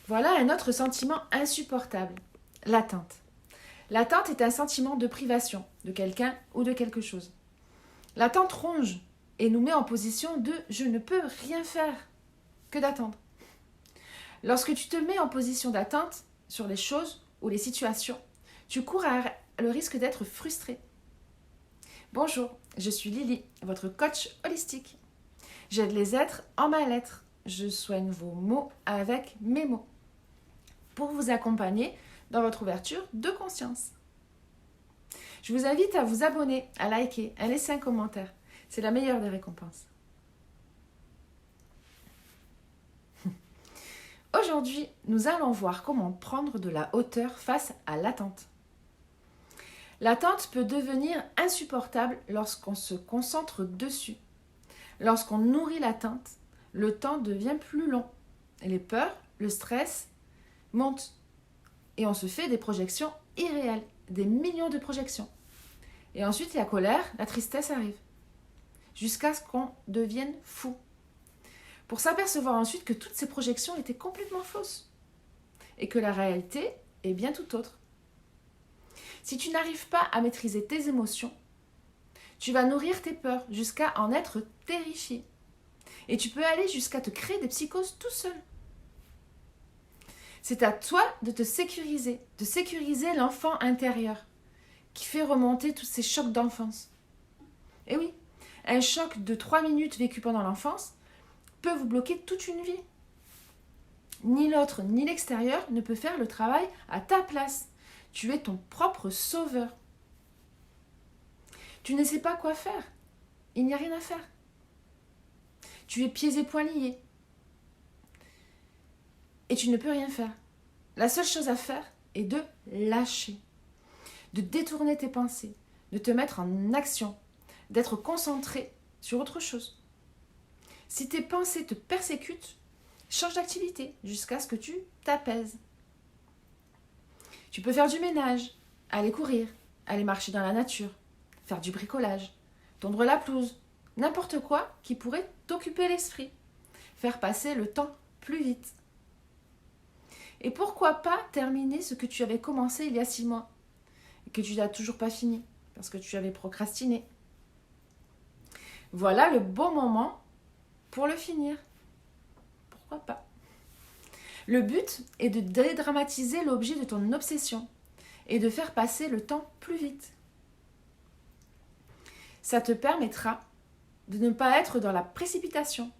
Voilà un autre sentiment insupportable, l'attente. L'attente est un sentiment de privation de quelqu'un ou de quelque chose. L'attente ronge et nous met en position de « je ne peux rien faire que d'attendre ». Lorsque tu te mets en position d'attente sur les choses ou les situations, tu cours le risque d'être frustré. Bonjour, je suis Lily, votre coach holistique. J'aide les êtres en mal-être. Je soigne vos mots avec mes mots pour vous accompagner dans votre ouverture de conscience. Je vous invite à vous abonner, à liker, à laisser un commentaire. C'est la meilleure des récompenses. Aujourd'hui, nous allons voir comment prendre de la hauteur face à l'attente. L'attente peut devenir insupportable lorsqu'on se concentre dessus. Lorsqu'on nourrit l'attente, le temps devient plus long. Et les peurs, le stress montent. Et on se fait des projections irréelles, des millions de projections. Et ensuite, la colère, la tristesse arrive. Jusqu'à ce qu'on devienne fou. Pour s'apercevoir ensuite que toutes ces projections étaient complètement fausses. Et que la réalité est bien tout autre. Si tu n'arrives pas à maîtriser tes émotions, tu vas nourrir tes peurs jusqu'à en être terrifié. Et tu peux aller jusqu'à te créer des psychoses tout seul. C'est à toi de sécuriser l'enfant intérieur qui fait remonter tous ces chocs d'enfance. Et oui, un choc de 3 minutes vécu pendant l'enfance peut vous bloquer toute une vie. Ni l'autre ni l'extérieur ne peut faire le travail à ta place. Tu es ton propre sauveur. Tu ne sais pas quoi faire. Il n'y a rien à faire. Tu es pieds et poings liés. Et tu ne peux rien faire. La seule chose à faire est de lâcher, de détourner tes pensées, de te mettre en action, d'être concentré sur autre chose. Si tes pensées te persécutent, change d'activité jusqu'à ce que tu t'apaises. Tu peux faire du ménage, aller courir, aller marcher dans la nature, faire du bricolage, tondre la pelouse, n'importe quoi qui pourrait t'occuper l'esprit, faire passer le temps plus vite. Et pourquoi pas terminer ce que tu avais commencé il y a 6 mois et que tu n'as toujours pas fini parce que tu avais procrastiné. Voilà le bon moment pour le finir. Pourquoi pas? Le but est de dédramatiser l'objet de ton obsession et de faire passer le temps plus vite. Ça te permettra de ne pas être dans la précipitation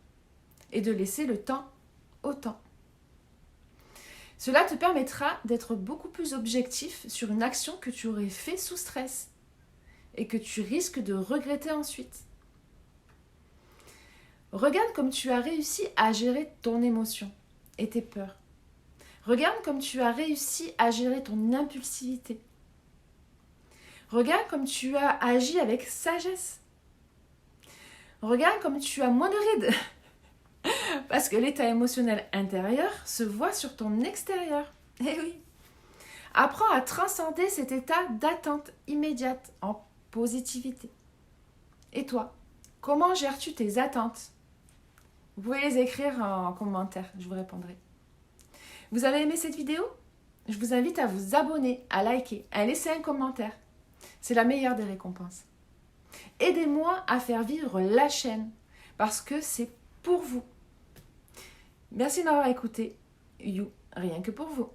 et de laisser le temps au temps. Cela te permettra d'être beaucoup plus objectif sur une action que tu aurais fait sous stress et que tu risques de regretter ensuite. Regarde comme tu as réussi à gérer ton émotion et tes peurs. Regarde comme tu as réussi à gérer ton impulsivité. Regarde comme tu as agi avec sagesse. Regarde comme tu as moins de rides. Parce que l'état émotionnel intérieur se voit sur ton extérieur. Eh oui. Apprends à transcender cet état d'attente immédiate en positivité. Et toi, comment gères-tu tes attentes? Vous pouvez les écrire en commentaire, je vous répondrai. Vous avez aimé cette vidéo? Je vous invite à vous abonner, à liker, à laisser un commentaire. C'est la meilleure des récompenses. Aidez-moi à faire vivre la chaîne parce que c'est pour vous. Merci de m'avoir écouté. You, rien que pour vous.